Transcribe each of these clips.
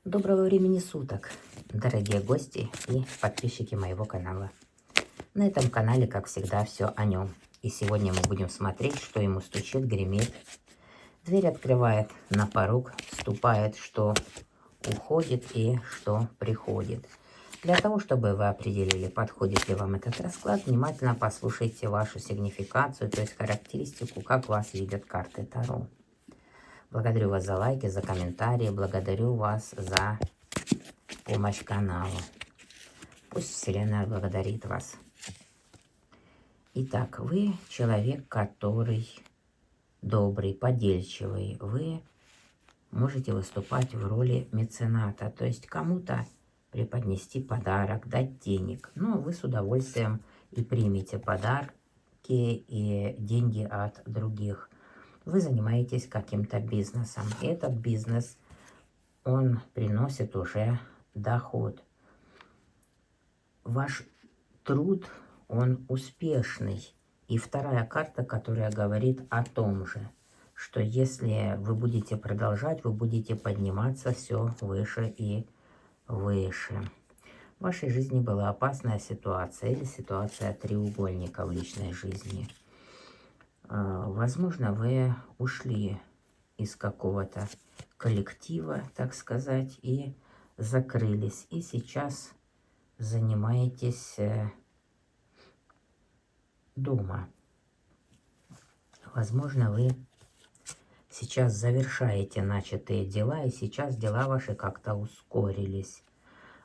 Доброго времени суток, дорогие гости и подписчики моего канала. На этом канале, как всегда, все о нем. И сегодня мы будем смотреть, что ему стучит, гремит. Дверь открывает, на порог вступает, что уходит и что приходит. Для того, чтобы вы определили, подходит ли вам этот расклад, внимательно послушайте вашу сигнификацию, то есть характеристику, как вас видят карты Таро. Благодарю вас за лайки, за комментарии, благодарю вас за помощь каналу. Пусть Вселенная благодарит вас. Итак, вы человек, который добрый, подельчивый. Вы можете выступать в роли мецената, то есть кому-то преподнести подарок, дать денег. Но вы с удовольствием и примете подарки и деньги от других. Вы занимаетесь каким-то бизнесом. И этот бизнес, он приносит уже доход. Ваш труд, он успешный. И вторая карта, которая говорит о том же, что если вы будете продолжать, вы будете подниматься все выше и выше. В вашей жизни была опасная ситуация или ситуация треугольника в личной жизни. Возможно, вы ушли из какого-то коллектива, так сказать, и закрылись. И сейчас занимаетесь дома. Возможно, вы сейчас завершаете начатые дела, и сейчас дела ваши как-то ускорились.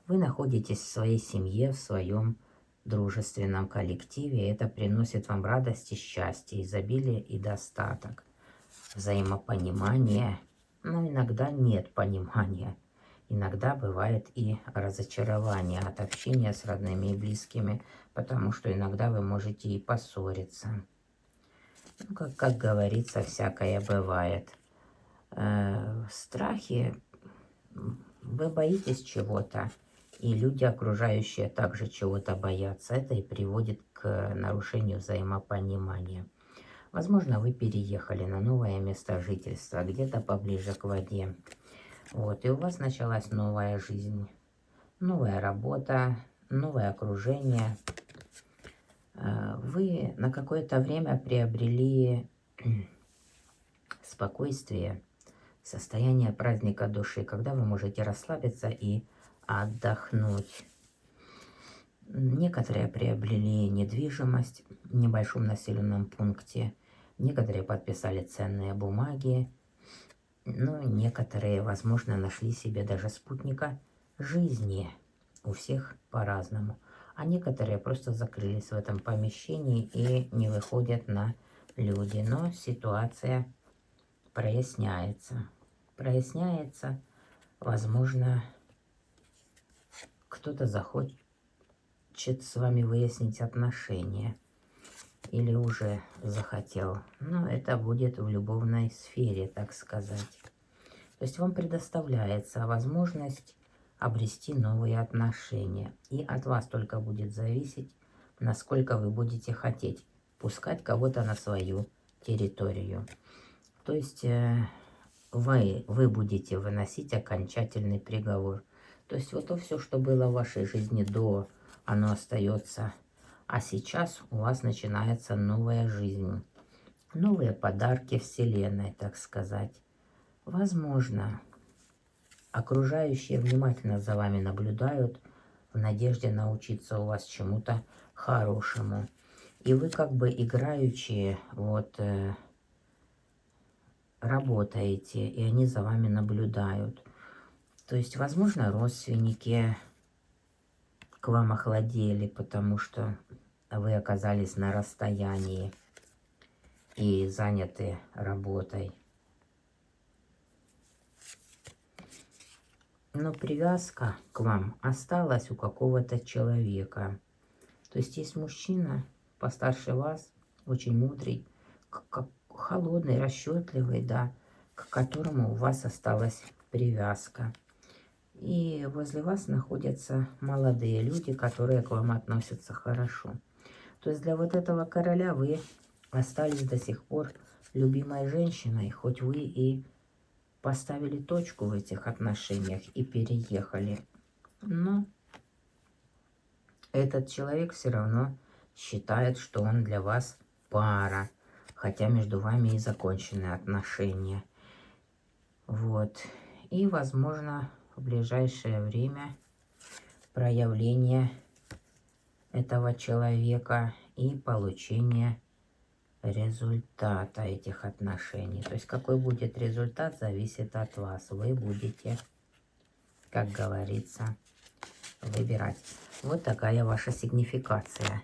Вы находитесь в своей семье, в своем дружественном коллективе, и это приносит вам радость и счастье, изобилие и достаток, взаимопонимание, но иногда нет понимания. Иногда бывает и разочарование от общения с родными и близкими, потому что иногда вы можете и поссориться. Ну, как говорится, всякое бывает. Страхи, вы боитесь чего-то, и люди окружающие также чего-то боятся. Это и приводит к нарушению взаимопонимания. Возможно, вы переехали на новое место жительства, где-то поближе к воде. Вот, и у вас началась новая жизнь, новая работа, новое окружение. Вы на какое-то время приобрели спокойствие, состояние праздника души, когда вы можете расслабиться и отдохнуть. Некоторые приобрели недвижимость в небольшом населенном пункте, некоторые подписали ценные бумаги, ну, некоторые, возможно, нашли себе даже спутника жизни. У всех по-разному. А некоторые просто закрылись в этом помещении и не выходят на люди. Но ситуация проясняется. Проясняется, возможно, кто-то захочет с вами выяснить отношения. Или уже захотел. Но это будет в любовной сфере, так сказать. То есть вам предоставляется возможность обрести новые отношения. И от вас только будет зависеть, насколько вы будете хотеть пускать кого-то на свою территорию. То есть вы будете выносить окончательный приговор. То есть вот то все, что было в вашей жизни до, оно остается. А сейчас у вас начинается новая жизнь. Новые подарки Вселенной, так сказать. Возможно, окружающие внимательно за вами наблюдают в надежде научиться у вас чему-то хорошему. И вы как бы играючи работаете, и они за вами наблюдают. То есть, возможно, родственники к вам охладели, потому что вы оказались на расстоянии и заняты работой. Но привязка к вам осталась у какого-то человека. То есть есть мужчина постарше вас, очень мудрый, холодный, расчетливый, да, к которому у вас осталась привязка. И возле вас находятся молодые люди, которые к вам относятся хорошо. То есть для вот этого короля вы остались до сих пор любимой женщиной, хоть вы и поставили точку в этих отношениях и переехали. Но этот человек все равно считает, что он для вас пара, хотя между вами и закончены отношения. Вот. И, возможно, в ближайшее время проявление этого человека и получение результата этих отношений. То есть какой будет результат, зависит от вас. Вы будете, как говорится, выбирать. Вот такая ваша сигнификация.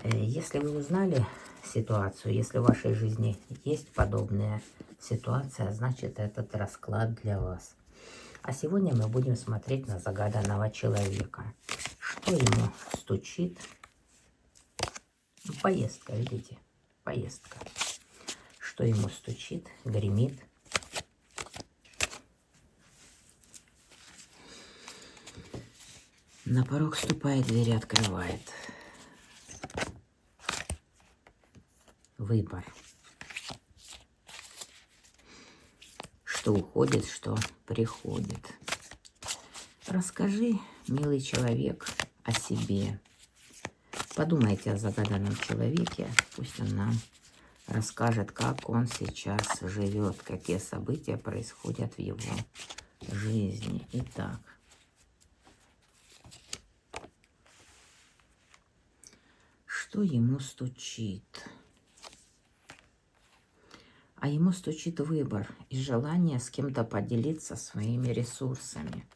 Если вы узнали ситуацию, если в вашей жизни есть подобная ситуация, значит этот расклад для вас. А сегодня мы будем смотреть на загаданного человека. Что ему стучит? Поездка, видите? Поездка. Что ему стучит, гремит? На порог ступает, двери открывает. Выбор. Что уходит, что приходит. Расскажи, милый человек, о себе. Подумайте о загаданном человеке. Пусть он нам расскажет, как он сейчас живет, какие события происходят в его жизни. Итак. Что ему стучит? А ему стучит выбор и желание с кем-то поделиться своими ресурсами.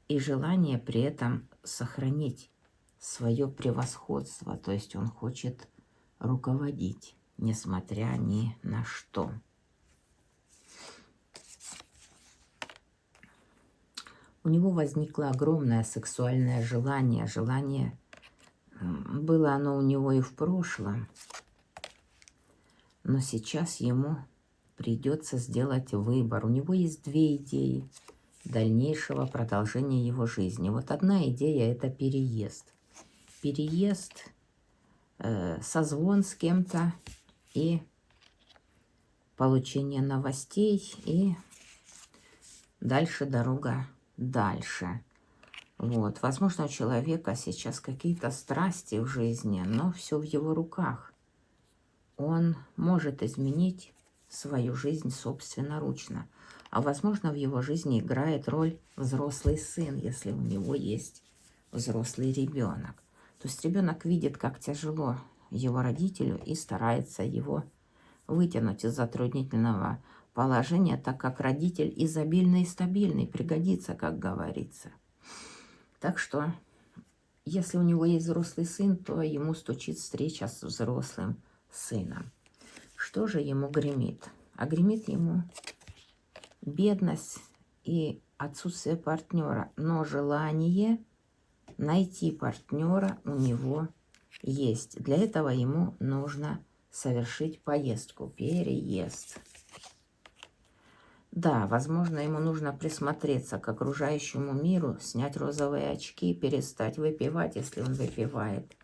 И желание при этом сохранить свое превосходство. То есть он хочет руководить, несмотря ни на что. У него возникло огромное сексуальное желание. Желание было оно у него и в прошлом. Но сейчас ему придется сделать выбор. У него есть две идеи дальнейшего продолжения его жизни. Вот одна идея – это переезд. Переезд, созвон с кем-то и получение новостей. И дальше дорога дальше. Вот. Возможно, у человека сейчас какие-то страсти в жизни, но все в его руках. Он может изменить свою жизнь собственноручно. А возможно, в его жизни играет роль взрослый сын, если у него есть взрослый ребенок. То есть ребенок видит, как тяжело его родителю и старается его вытянуть из затруднительного положения, так как родитель изобильный и стабильный, пригодится, как говорится. Так что, если у него есть взрослый сын, то ему стучит встреча с взрослым сыном. Что же ему гремит? А гремит ему бедность и отсутствие партнера. Но желание найти партнера у него есть. Для этого ему нужно совершить поездку, переезд. Да, возможно, ему нужно присмотреться к окружающему миру, снять розовые очки, перестать выпивать, если он выпивает.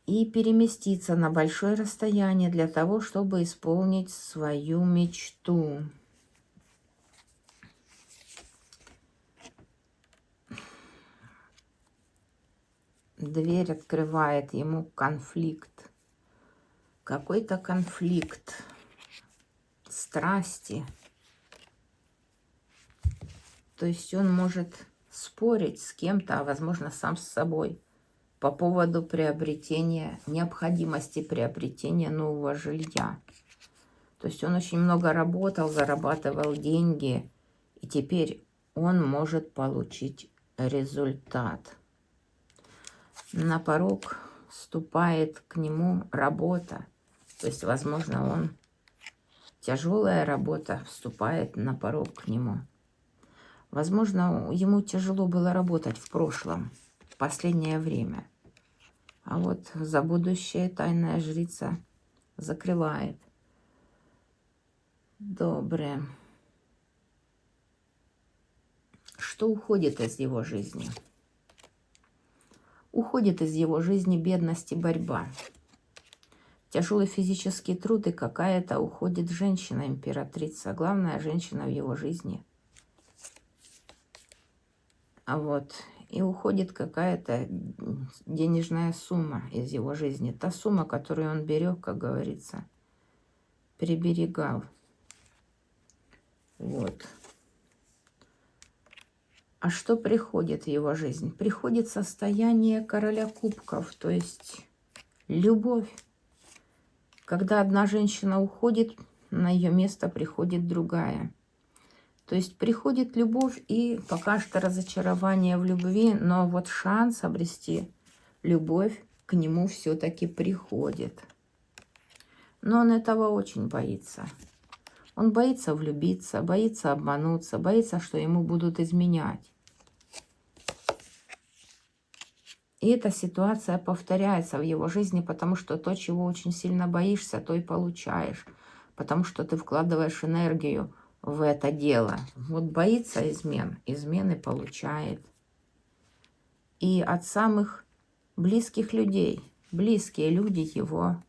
И переместиться на большое расстояние для того, чтобы исполнить свою мечту. Дверь открывает ему конфликт. Какой-то конфликт. Страсти. То есть он может спорить с кем-то, а возможно сам с собой, по поводу приобретения, необходимости приобретения нового жилья. То есть он очень много работал, зарабатывал деньги, и теперь он может получить результат. На порог вступает к нему работа. То есть, возможно, тяжелая работа вступает на порог к нему. Возможно, ему тяжело было работать в прошлом, в последнее время. А вот за будущее тайная жрица закрывает. Доброе. Что уходит из его жизни? Уходит из его жизни бедность и борьба. Тяжелый физический труд, и какая-то уходит женщина, императрица. Главная женщина в его жизни. А вот. И уходит какая-то денежная сумма из его жизни. Та сумма, которую он берег, как говорится, приберегал. Вот. А что приходит в его жизнь? Приходит состояние короля кубков, то есть любовь. Когда одна женщина уходит, на ее место приходит другая. То есть приходит любовь и пока что разочарование в любви, но вот шанс обрести любовь к нему все-таки приходит. Но он этого очень боится. Он боится влюбиться, боится обмануться, боится, что ему будут изменять. И эта ситуация повторяется в его жизни, потому что то, чего очень сильно боишься, то и получаешь. Потому что ты вкладываешь энергию в это дело. Вот боится измен, измены получает. И от самых близких людей. Близкие люди его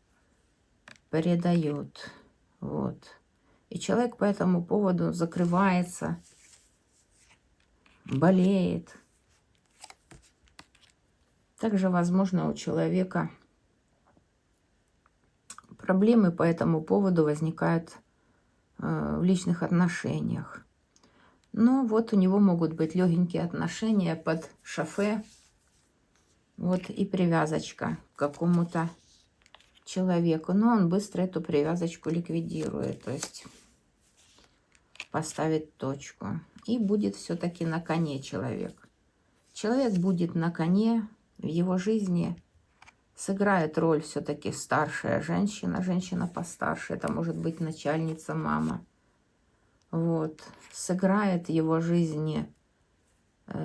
предают. Вот. И человек по этому поводу закрывается, болеет. Также, возможно, у человека проблемы по этому поводу возникают в личных отношениях. Но вот у него могут быть легенькие отношения под шофе. Вот и привязочка к какому-то человеку. Но он быстро эту привязочку ликвидирует. То есть поставит точку. И будет все-таки на коне человек. Человек будет на коне. В его жизни сыграет роль все-таки старшая женщина. Женщина постарше. Это может быть начальница, мама. Вот. Сыграет в его жизни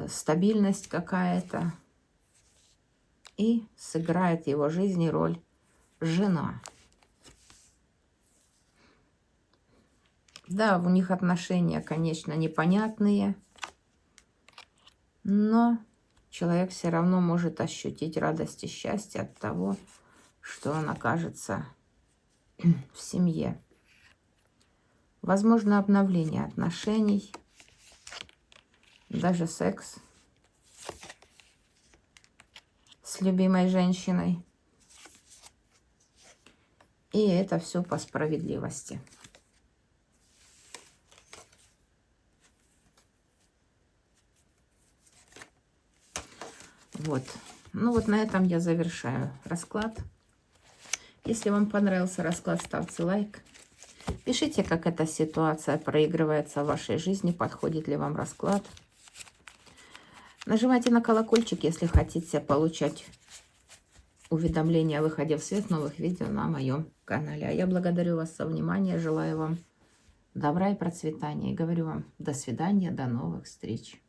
стабильность какая-то. И сыграет в его жизни роль жена. Да, у них отношения, конечно, непонятные. Но человек все равно может ощутить радость и счастье от того, что он окажется в семье. Возможно, обновление отношений, даже секс с любимой женщиной. И это все по справедливости. Вот. Ну вот на этом я завершаю расклад. Если вам понравился расклад, ставьте лайк. Пишите, как эта ситуация проигрывается в вашей жизни, подходит ли вам расклад. Нажимайте на колокольчик, если хотите получать уведомления о выходе в свет новых видео на моем канале. А я благодарю вас за внимание, желаю вам добра и процветания. И говорю вам до свидания, до новых встреч.